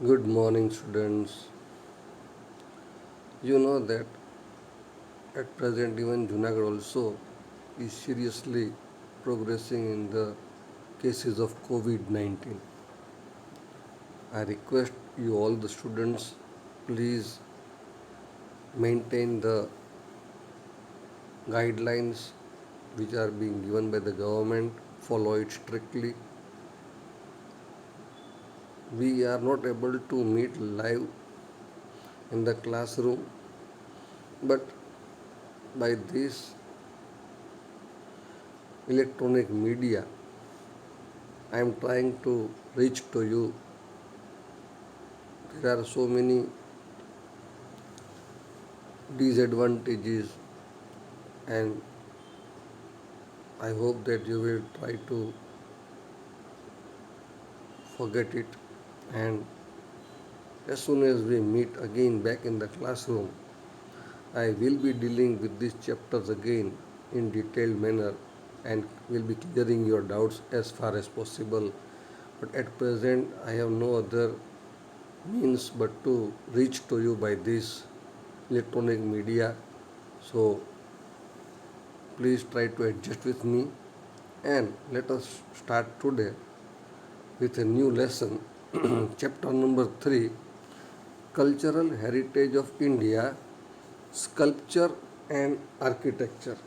Good morning, students. You know that at present, even Junagadh also is seriously progressing in the cases of COVID 19. I request you, all the students, please maintain the guidelines which are being given by the government, follow it strictly. We are not able to meet live in the classroom, but by this electronic media, I am trying to reach to you. There are so many disadvantages, and I hope that you will try to forget it. And as soon as we meet again back in the classroom, I will be dealing with these chapters again in detailed manner and will be clearing your doubts as far as possible. But at present, I have no other means but to reach to you by this electronic media. So please try to adjust with me, and let us start today with a new lesson. Chapter number 3, Cultural Heritage of India, Sculpture and Architecture.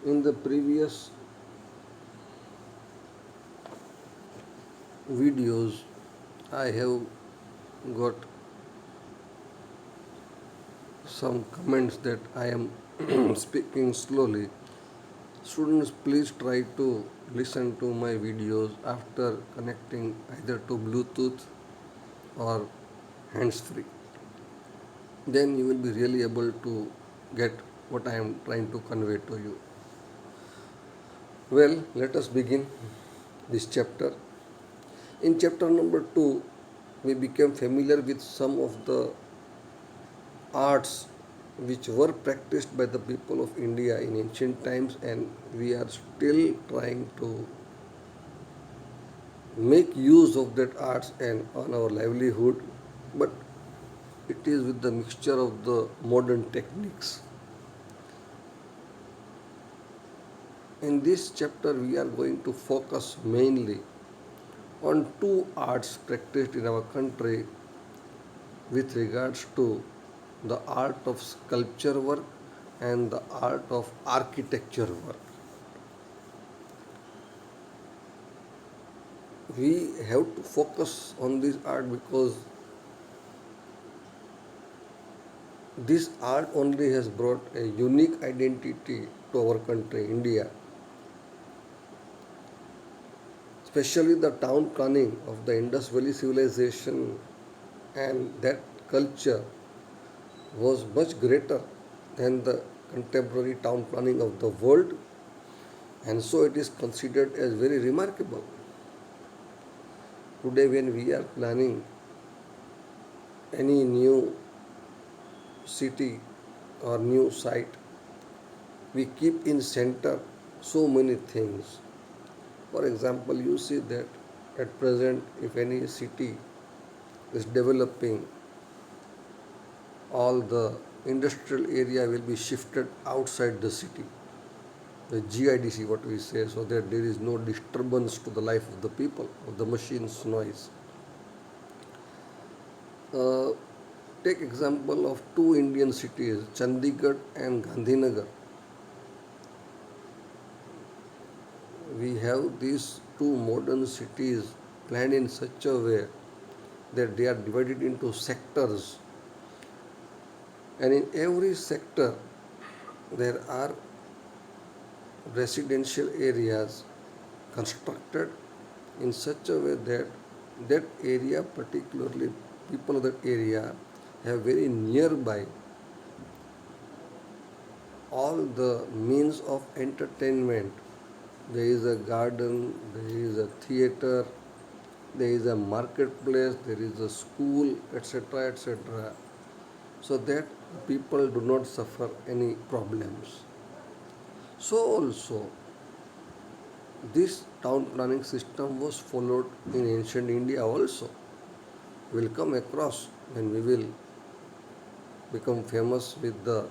In the previous videos, I have got some comments that I am speaking slowly. Students, please try to listen to my videos after connecting either to Bluetooth or hands free. Then you will be really able to get what I am trying to convey to you. Well, let us begin this chapter. In chapter number 2, we became familiar with some of the arts which were practiced by the people of India in ancient times, and we are still trying to make use of that arts and on our livelihood, but it is with the mixture of the modern techniques. In this chapter, we are going to focus mainly on two arts practiced in our country with regards to the art of sculpture work and the art of architecture work. We have to focus on this art because this art only has brought a unique identity to our country, India, especially the town planning of the Indus Valley civilization, and that culture was much greater than the contemporary town planning of the world, and so it is considered as very remarkable. Today, when we are planning any new city or new site, we keep in center so many things. For example, you see that at present, if any city is developing, all the industrial area will be shifted outside the city, the GIDC, what we say, so that there is no disturbance to the life of the people, of the machine's noise. Uh, Take example of two Indian cities, Chandigarh and Gandhinagar. We have these two modern cities planned in such a way that they are divided into sectors, and in every sector there are residential areas constructed in such a way that that area, particularly people of that area, have very nearby all the means of entertainment. There is a garden, there is a theater, there is a marketplace, there is a school, etc., etc., so that people do not suffer any problems. So, also, This town planning system was followed in ancient India also. We will come across when we will become famous with the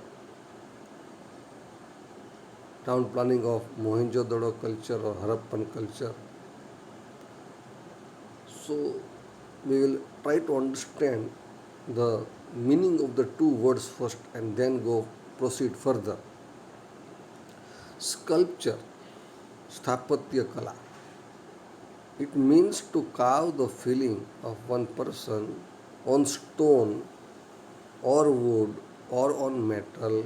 town planning of Mohenjo-daro culture or Harappan culture. So we will try to understand the meaning of the two words first and then go proceed further. Sculpture, Sthapatya Kala. It means to carve the feeling of one person on stone or wood or on metal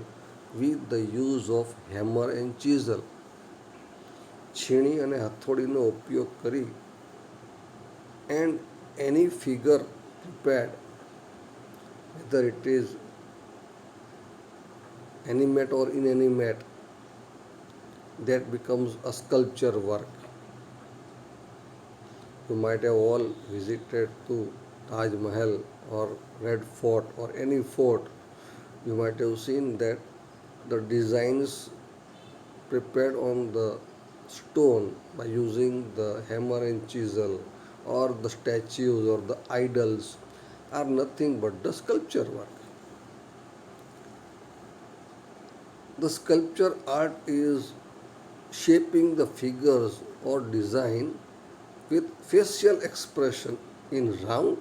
with the use of hammer and chisel. છીણી અને હથોડીનો ઉપયોગ કરી and any figure prepared, whether it is animate or inanimate, that becomes a sculpture work. You might have all visited to Taj Mahal or Red Fort or any fort. You might have seen that the designs prepared on the stone by using the hammer and chisel or the statues or the idols are nothing but the sculpture work. The sculpture art is shaping the figures or design with facial expression in round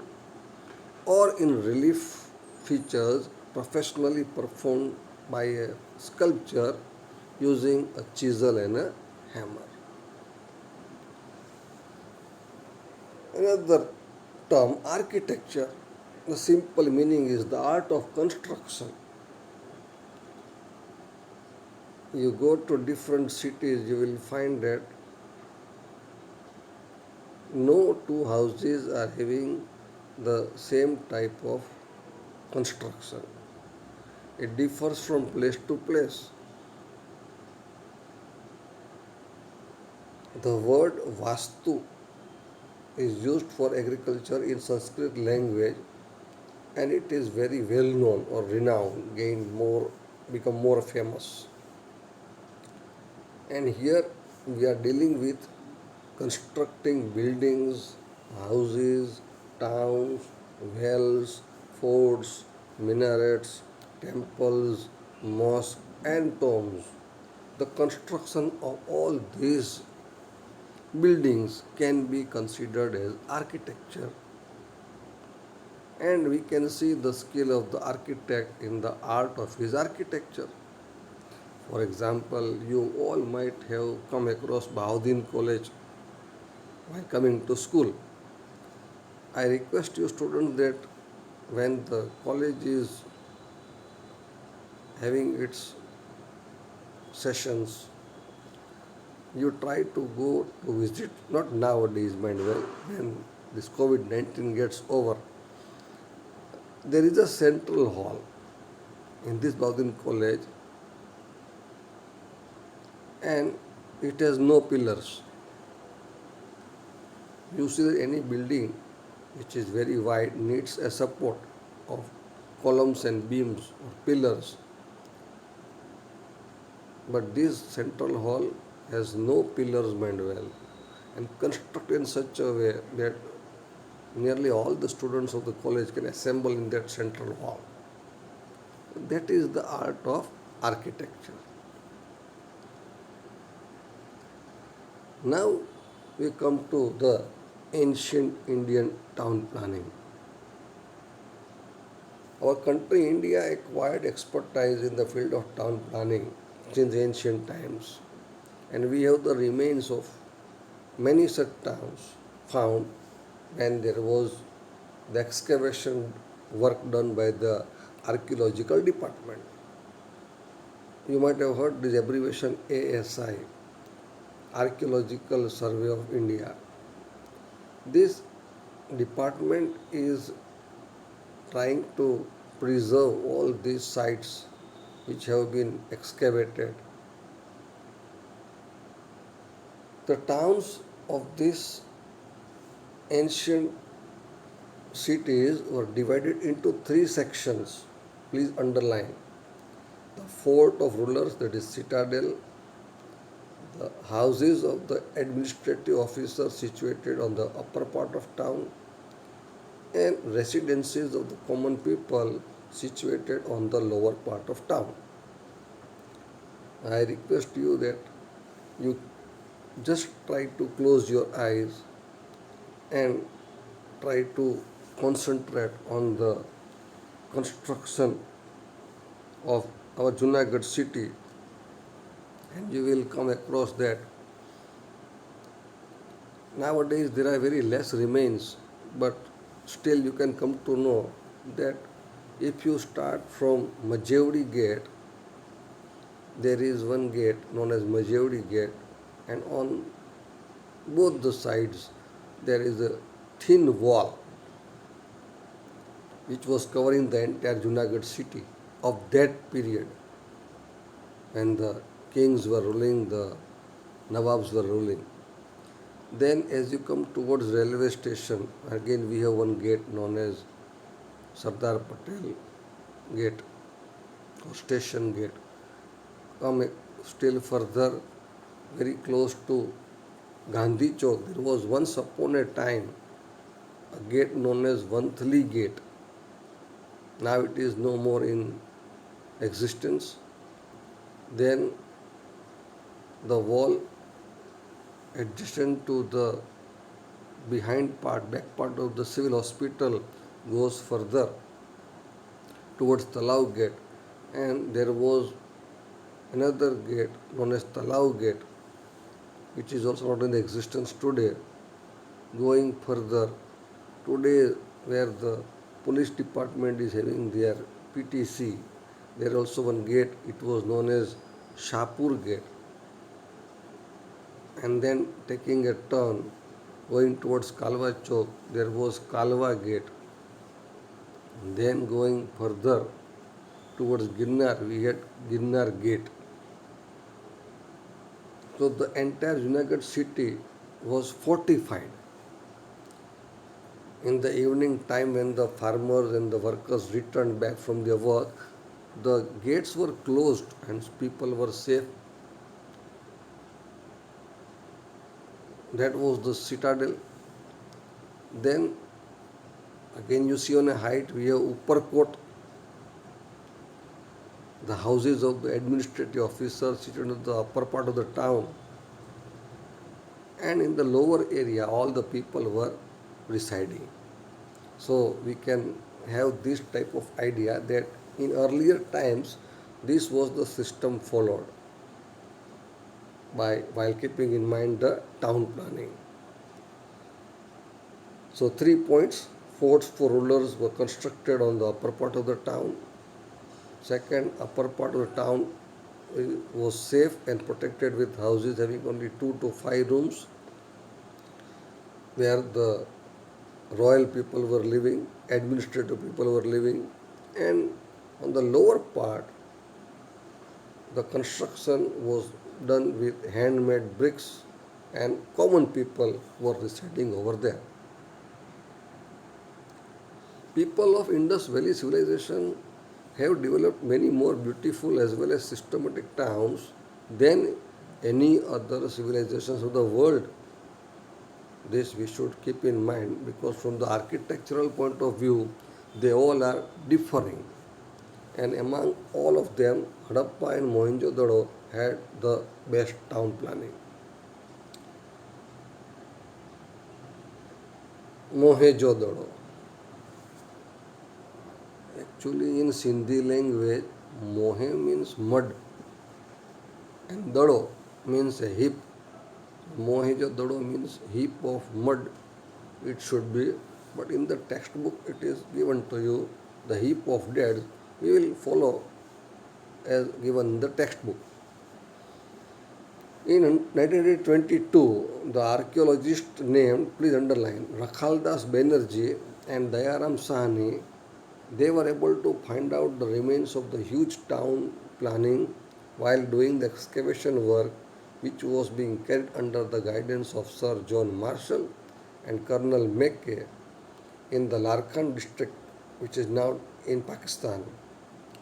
or in relief features professionally performed by a sculptor using a chisel and a hammer. Another term, architecture, the simple meaning is the art of construction. You go to different cities, you will find that no two houses are having the same type of construction. It differs from place to place. The word Vastu is used for agriculture in Sanskrit language and it is very well known or renowned, become more famous. And here we are dealing with constructing buildings, houses, towns, wells, forts, minarets, temples, mosques, and tombs. The construction of all these buildings can be considered as architecture, and we can see the skill of the architect in the art of his architecture. For example, you all might have come across Bahauddin College while coming to school. I request you students that when the college is having its sessions, you try to go to visit, not nowadays, mind well, when this COVID 19 gets over. There is a central hall in this Bahauddin College and it has no pillars. You see that any building which is very wide needs a support of columns and beams or pillars. But this central hall has no pillars, mind well, and constructed in such a way that nearly all the students of the college can assemble in that central hall. That is the art of architecture. Now we come to the ancient Indian town planning. Our country, India, acquired expertise in the field of town planning since ancient times, and we have the remains of many such towns found when there was the excavation work done by the archaeological department. You might have heard this abbreviation ASI, Archaeological Survey of India. This department is trying to preserve all these sites which have been excavated. The towns of these ancient cities were divided into three sections. Please underline. The fort of rulers, that is citadel, The houses of the administrative officers situated on the upper part of town and residences of the common people situated on the lower part of town. I request you that you just try to close your eyes and try to concentrate on the construction of our Junagadh city, and you will come across that nowadays there are very less remains, but still you can come to know that if you start from Majevdi Gate, there is one gate known as Majevdi Gate, and on both the sides there is a thin wall which was covering the entire Junagadh city of that period when the kings were ruling, the Nawabs were ruling. Then, as you come towards railway station, again we have one gate known as Sardar Patel Gate or Station Gate. Come still further, very close to Gandhi Chowk, there was once upon a time a gate known as Vanthali Gate. Now it is no more in existence. Then the wall adjacent to the behind part, back part of the civil hospital goes further towards Talau Gate, and there was another gate known as Talau Gate, which is also not in existence today. Going further, today where the police department is having their PTC, there also one gate, it was known as Shapur Gate, and then taking a turn going towards Kalwa Chowk, there was Kalwa Gate. Then going further towards Ginnar, we had Ginnar Gate. So the entire Junagadh city was fortified. In the evening time, when the farmers and the workers returned back from their work, the gates were closed and people were safe. That was the citadel. Then again you see on a height we have Upperkot, the houses of the administrative officers situated in the upper part of the town, and in the lower area all the people were residing. So we can have this type of idea that in earlier times this was the system followed by while keeping in mind the town planning. So 3 points: forts for rulers were constructed on the upper part of the town. Second, upper part of the town was safe and protected with houses having only 2 to 5 rooms where the royal people were living, administrative people were living, and on the lower part, the construction was done with handmade bricks, and common people were residing over there. People of Indus Valley civilization have developed many more beautiful as well as systematic towns than any other civilizations of the world. This we should keep in mind because from the architectural point of view, they all are differing. And among all of them, Harappa and Mohenjo-daro had the best town planning. Mohenjo-daro. Actually, in Sindhi language, Mohe means mud and Dado means a heap. Mohenjo-daro means heap of mud, it should be, but in the textbook it is given to you the heap of dead. We will follow as given in the textbook. In 1922, the archaeologist named, please underline, Rakhaldas Banerjee and Dayaram Sahani, they were able to find out the remains of the huge town planning while doing the excavation work which was being carried under the guidance of Sir John Marshall and Colonel Mackay in the Larkhan district, which is now in Pakistan,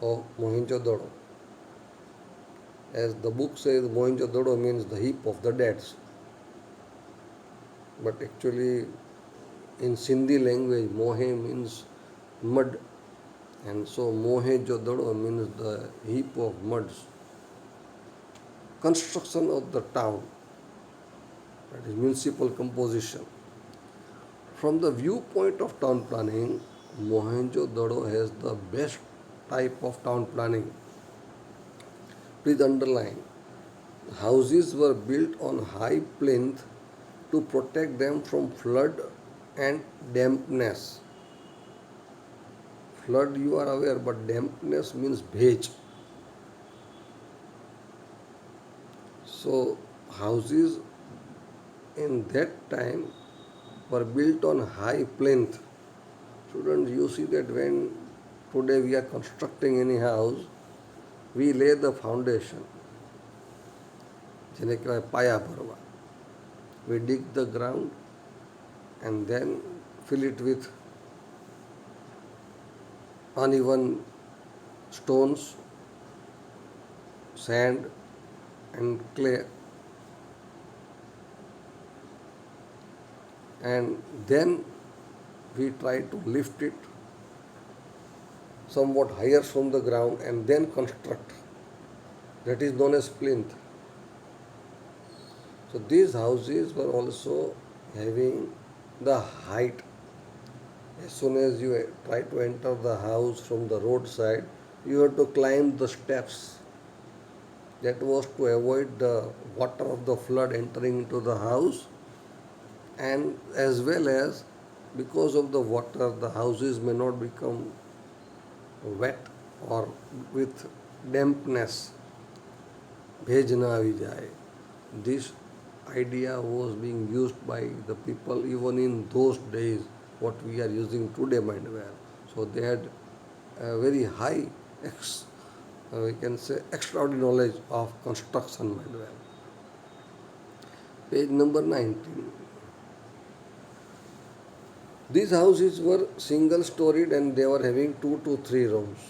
of Mohenjo-daro. As the book says, Mohenjo-daro means the heap of the dead. But actually, in Sindhi language, Mohe means mud, and so Mohenjo-daro means the heap of muds. Construction of the town, that is municipal composition. From the viewpoint of town planning, Mohenjo-daro has the best type of town planning. Please underline, houses were built on high plinth to protect them from flood and dampness. Flood you are aware, but dampness means bhej. So houses in that time were built on high plinth. Students, you see that when today we are constructing any house, we lay the foundation, જેને કહેવાય પાયા ભરવા. We dig the ground and then fill it with uneven stones, sand, and clay, and then we try to lift it somewhat higher from the ground and then construct. That is known as plinth. So these houses were also having the height. As soon as you try to enter the house from the roadside, you have to climb the steps. That was to avoid the water of the flood entering into the house, and as well as because of the water, the houses may not become wet or with dampness. ભેજ ના આવી જાય. This idea was being used by the people even in those days, what we are using today, mind well. So they had a very high, we can say, extraordinary knowledge of construction, mind well. Page number 19. These houses were single storied and they were having 2 to 3 rooms.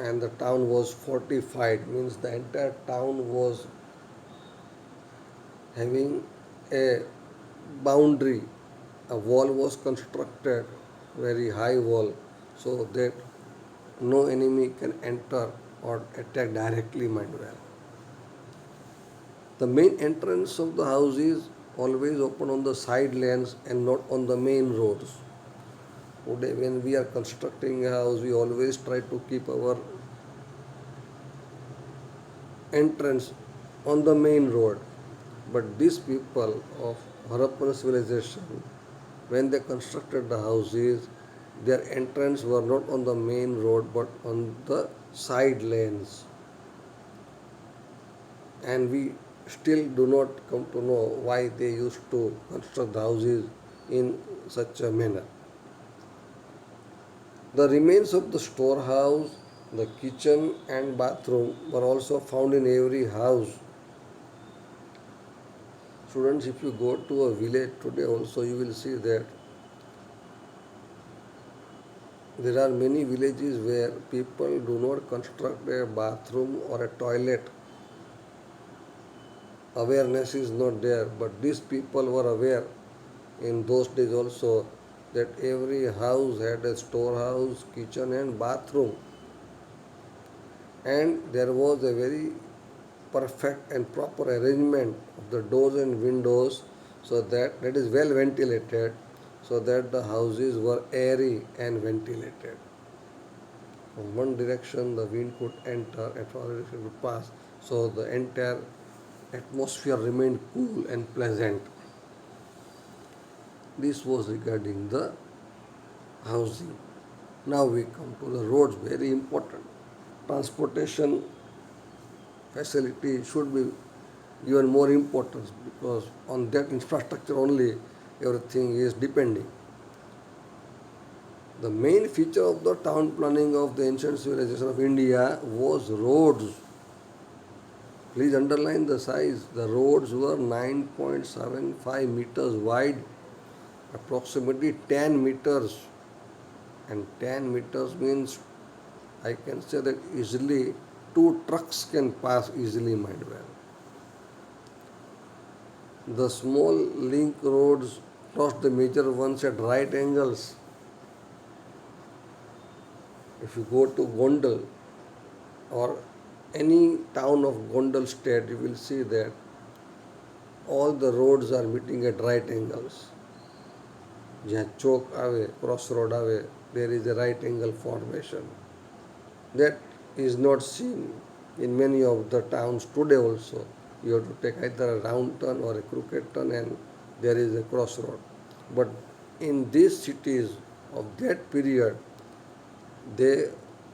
And the town was fortified, means the entire town was having a boundary. A wall was constructed, very high wall, so that no enemy can enter or attack directly, mind well. The main entrance of the house is always open on the side lanes and not on the main roads. Today, when we are constructing a house, we always try to keep our entrance on the main road. But these people of Harappan civilization, when they constructed the houses, their entrance were not on the main road but on the side lanes. And we still do not come to know why they used to construct the houses in such a manner. The remains of the storehouse, the kitchen and bathroom were also found in every house. Students, if you go to a village today also, you will see that there are many villages where people do not construct a bathroom or a toilet. Awareness is not there, but these people were aware in those days also that every house had a storehouse, kitchen and bathroom, and there was a very perfect and proper arrangement of the doors and windows, so that is well ventilated, so that the houses were airy and ventilated. From one direction the wind could enter and from other direction could pass, so the entire atmosphere remained cool and pleasant. This was regarding the housing. Now we come to the roads, very important. Transportation facility should be given more importance because on that infrastructure only everything is depending. The main feature of the town planning of the ancient civilization of India was roads. Please underline the size. The roads were 9.75 meters wide, approximately 10 meters. And 10 meters means I can say that easily two trucks can pass easily, mind well. The small link roads cross the major ones at right angles. If you go to Gondal or any town of Gondal state, you will see that all the roads are meeting at right angles. જ્યાં ચોક આવે, cross road આવે, there is a right angle formation. That is not seen in many of the towns today also. You have to take either a round turn or a crooked turn and there is a crossroad. But in these cities of that period, they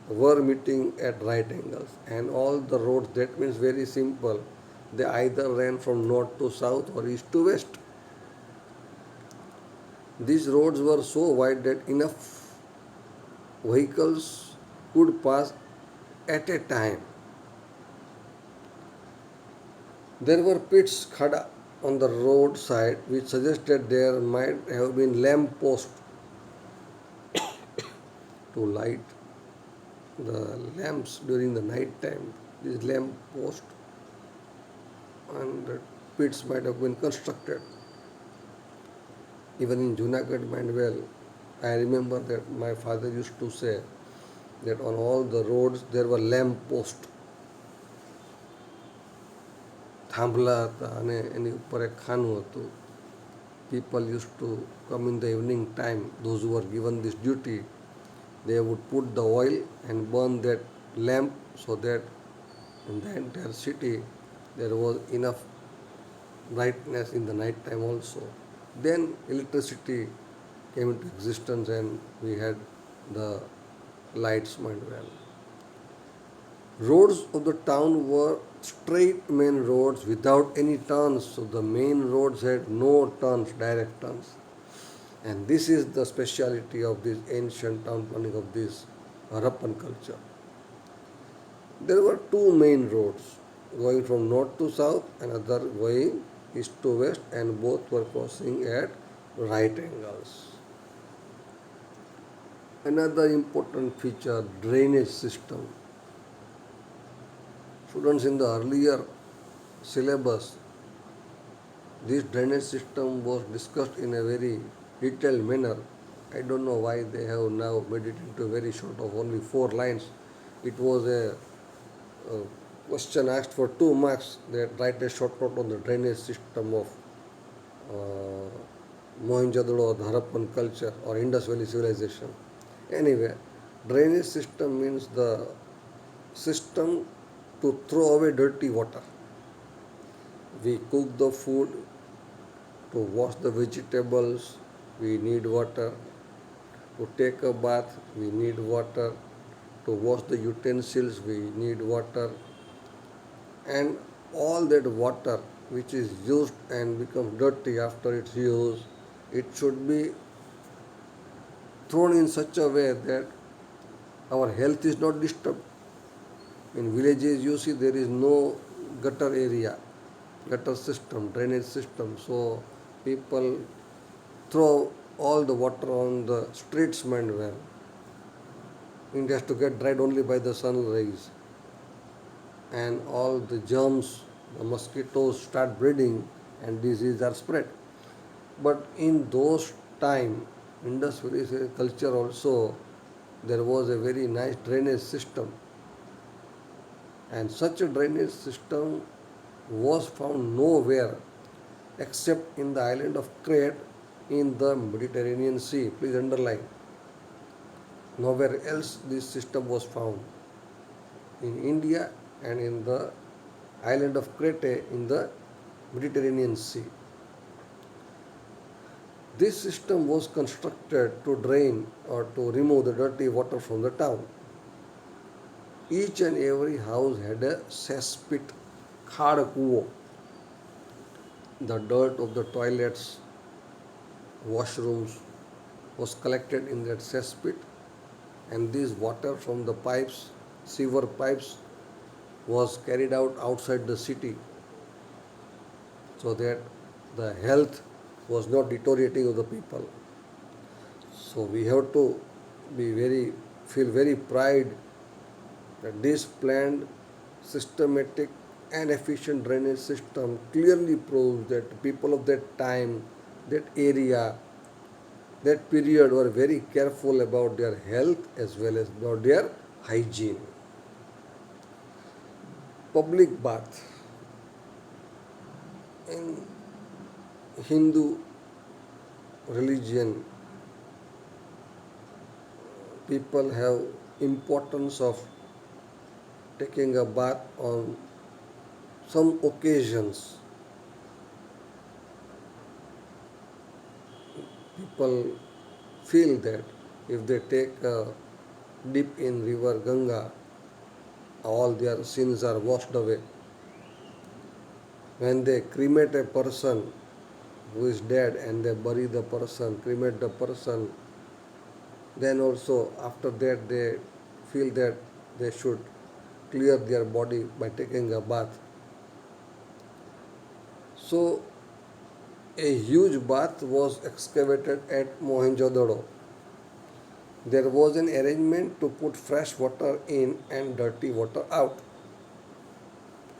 were meeting at right angles and all the roads, that means very simple, they either ran from north to south or east to west. These roads were so wide that enough vehicles could pass at a time. There were pits, khada, on the roadside which suggested there might have been lamp posts to light the lamps during the night time. These lamp posts and the pits might have been constructed. Even in Junagadh, Mandvel, I remember that my father used to say that on all the roads there were lamp posts. થાંભલા હતા અને એની ઉપર એક ખાનું હતું. People used to come in the evening time, those who were given this duty, they would put the oil and burn that lamp so that in the entire city there was enough brightness in the night time also. Then electricity came into existence and we had the lights mind well. Roads of the town were straight main roads without any turns, so the main roads had no turns, direct turns. And this is the speciality of this ancient town planning of this Harappan culture. There were two main roads going from north to south, another going east to west, and both were crossing at right angles. Another important feature, drainage system. Students, in the earlier syllabus, this drainage system was discussed in a very detailed manner. I don't know why they have now made it into a very short of only 4 lines. It was a question asked for 2 marks. They write a short note on the drainage system of Mohenjo-daro or the Harappan culture or Indus Valley civilization. Anyway, drainage system means the system to throw away dirty water. We cook the food, to wash the vegetables, we need water. To take a bath, we need water. To wash the utensils, we need water. And all that water which is used and becomes dirty after its use, it should be thrown in such a way that our health is not disturbed. In villages, you see there is no gutter area, gutter system, drainage system. So people throw all the water on the streets, mind well. It has to get dried only by the sun rays. And all the germs, the mosquitoes start breeding and diseases are spread. But in those time, Indus Valley culture also, there was a very nice drainage system. And such a drainage system was found nowhere except in the island of Crete in the Mediterranean Sea. Please underline. Nowhere else this system was found. In India and in the island of Crete in the Mediterranean Sea. This system was constructed to drain or to remove the dirty water from the town. Each and every house had a cesspit, khad kuo. The dirt of the toilets, washrooms was collected in that cesspit, and this water from the pipes, sewer pipes, was carried out outside the city so that the health was not deteriorating of the people. So we have to feel very pride that this planned systematic and efficient drainage system clearly proves that people of that time, that area, that period were very careful about their health as well as about their hygiene. Public bath in Hindu religion, people have importance of taking a bath on some occasions. People feel that if they take a dip in river Ganga, all their sins are washed away. When they cremate a person who is dead and they bury the person, cremate the person, then also after that they feel that they should clear their body by taking a bath. So a huge bath was excavated at Mohenjo-daro. There was an arrangement to put fresh water in and dirty water out.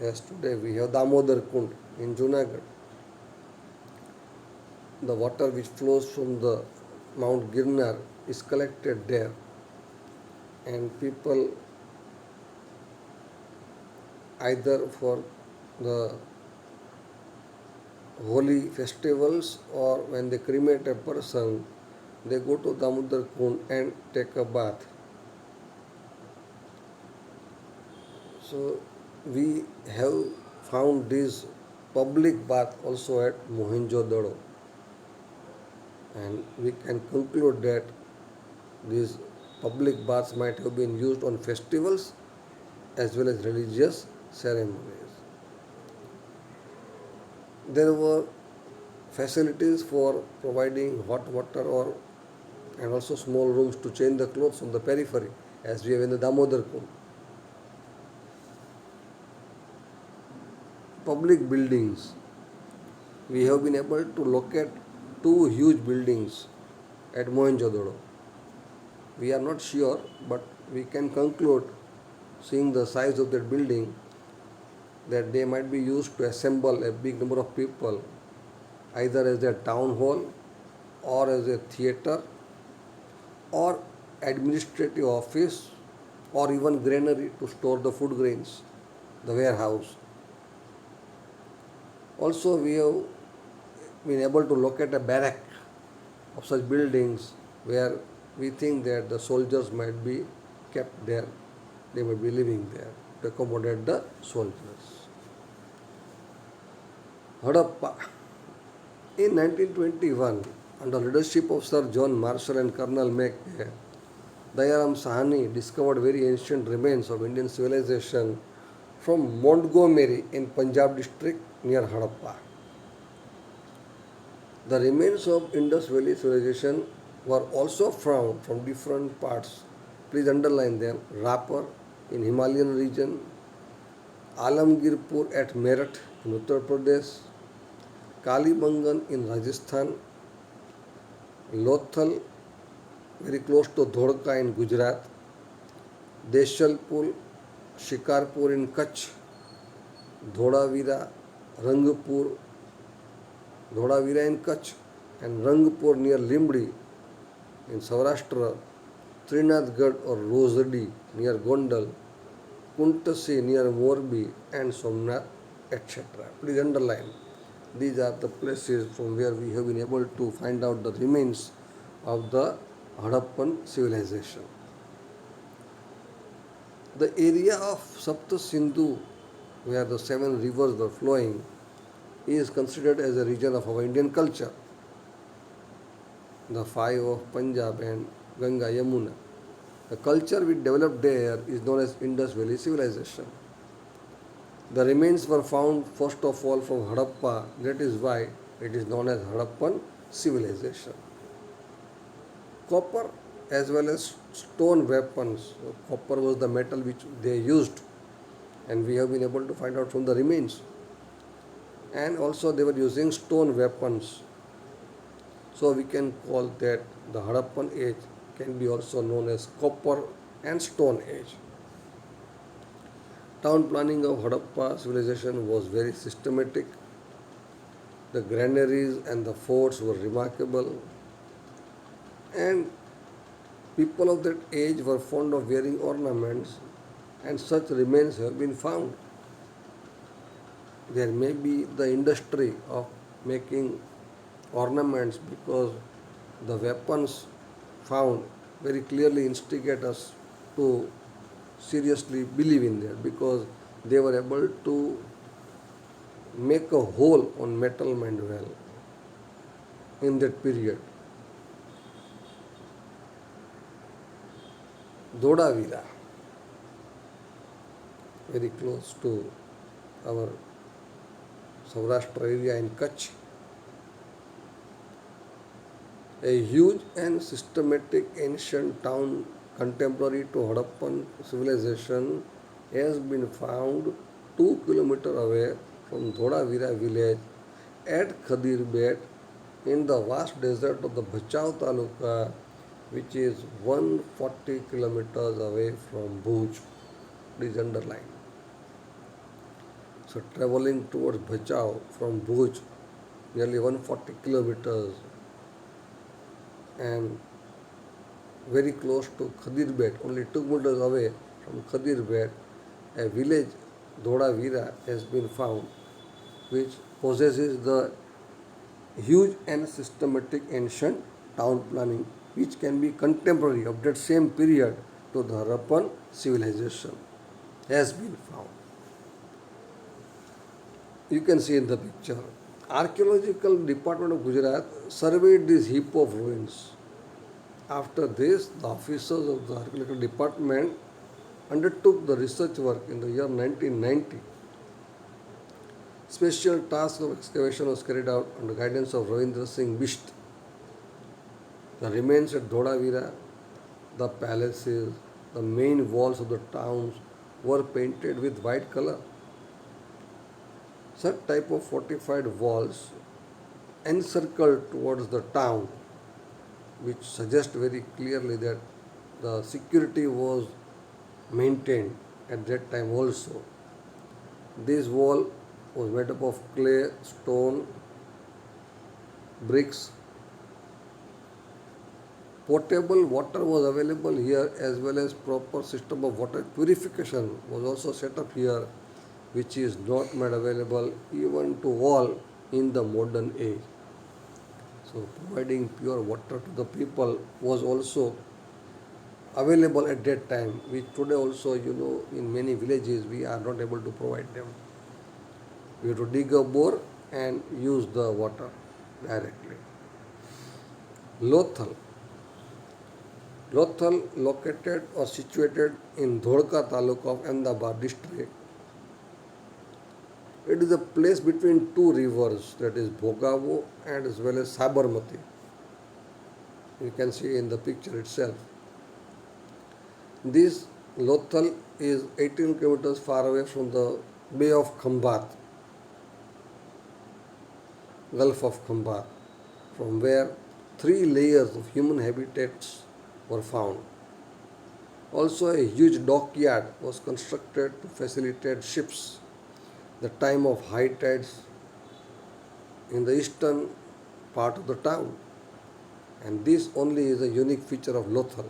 As today we have Damodar Kund in Junagadh. The water which flows from the Mount Girnar is collected there, and people either for the holy festivals or when they cremate a person, they go to Damodar Kund and take a bath. So we have found this public bath also at Mohenjo-daro, and we can conclude that these public baths might have been used on festivals as well as religious ceremonies. There were facilities for providing hot water or and also small rooms to change the clothes on the periphery as we have in the Damodar Kund. Public buildings. We have been able to locate two huge buildings at Mohenjo-daro. We are not sure, but we can conclude, seeing the size of that building, that they might be used to assemble a big number of people, either as a town hall or as a theatre or administrative office or even granary to store the food grains, the warehouse. Also, we have been able to locate a barrack of such buildings where we think that the soldiers might be kept there, they might be living there to accommodate the soldiers. Harappa. In 1921, under leadership of Sir John Marshall and Colonel Mackay, Dayaram Sahani discovered very ancient remains of Indian civilization from Montgomery in Punjab district near Harappa. The remains of Indus Valley civilization were also found from different parts. Please underline them. Rapar in Himalayan region, Alamgirpur at Meerut in Uttar Pradesh, Kalibangan in Rajasthan, Lothal very close to Dhodka in Gujarat, Deshalpur, Shikarpur in Kutch, Dhodavira, Rangpur, Dhodavira in Kutch, and Rangpur near Limbdi in Saurashtra, Trinathgarh or Rosadi near Gondal, Kuntasi near Morbi and Somnath, etc. Please underline. These are the places from where we have been able to find out the remains of the Harappan civilization. The area of Sapta Sindhu, where the seven rivers were flowing, is considered as a region of our Indian culture. The five of Punjab and Ganga Yamuna. The culture which developed there is known as Indus Valley civilization. The remains were found first of all from Harappa, that is why it is known as Harappan civilization. Copper as well as stone weapons. Copper was the metal which they used, and we have been able to find out from the remains. And also they were using stone weapons. So we can call that the Harappan age can be also known as copper and stone age. Town planning of Harappa civilization was very systematic. The granaries and the forts were remarkable, and people of that age were fond of wearing ornaments, and such remains have been found. There may be the industry of making ornaments because the weapons found very clearly instigate us to seriously believe in that because they were able to make a hole on metal manual in that period. Dodavira, very close to our Saurashtra area in Kutch, a huge and systematic ancient town contemporary to Harappan civilization has been found 2 kilometers away from Dhodavira village at Khadirbet in the vast desert of the Bhachau Taluka, which is 140 kilometers away from Bhuj. Please underline. So traveling towards Bhachau from Bhuj, nearly 140 kilometers, and very close to Khadirbet, only 2 meters away from Khadirbet, a village Dhodavira has been found which possesses the huge and systematic ancient town planning which can be contemporary of that same period to the Harappan civilization has been found. You can see in the picture. Archaeological Department of Gujarat surveyed this heap of ruins. After this, the officers of the Archaeological Department undertook the research work in the year 1990. Special task of excavation was carried out under guidance of Ravindra Singh Bisht. The remains at Dhodavira, the palaces, the main walls of the towns were painted with white color. Such type of fortified walls encircled towards the town, which suggest very clearly that the security was maintained at that time also. This wall was made up of clay, stone, bricks. Potable water was available here as well as proper system of water purification was also set up here which is not made available even to all in the modern age. So providing pure water to the people was also available at that time, which today also in many villages we are not able to provide them. We have to dig a bore and use the water directly. Lothal. Lothal located or situated in Dholka Taluka of Ahmedabad district. It is a place between two rivers, that is Bhogavo and as well as Sabarmati. You can see in the picture itself. This Lothal is 18 kilometers far away from the Bay of Khambat, Gulf of Khambat, from where 3 layers of human habitats were found. Also, a huge dockyard was constructed to facilitate ships the time of high tides in the eastern part of the town. And this only is a unique feature of Lothal.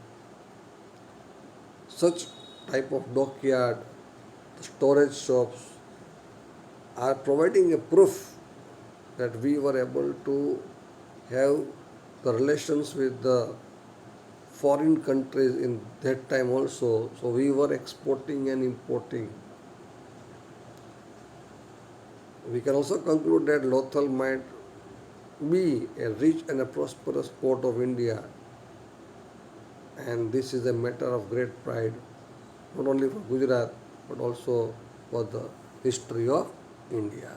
Such type of dockyard, storage shops are providing a proof that we were able to have the relations with the foreign countries in that time also. So we were exporting and importing. We can also conclude that Lothal might be a rich and a prosperous port of India, and this is a matter of great pride not only for Gujarat but also for the history of India.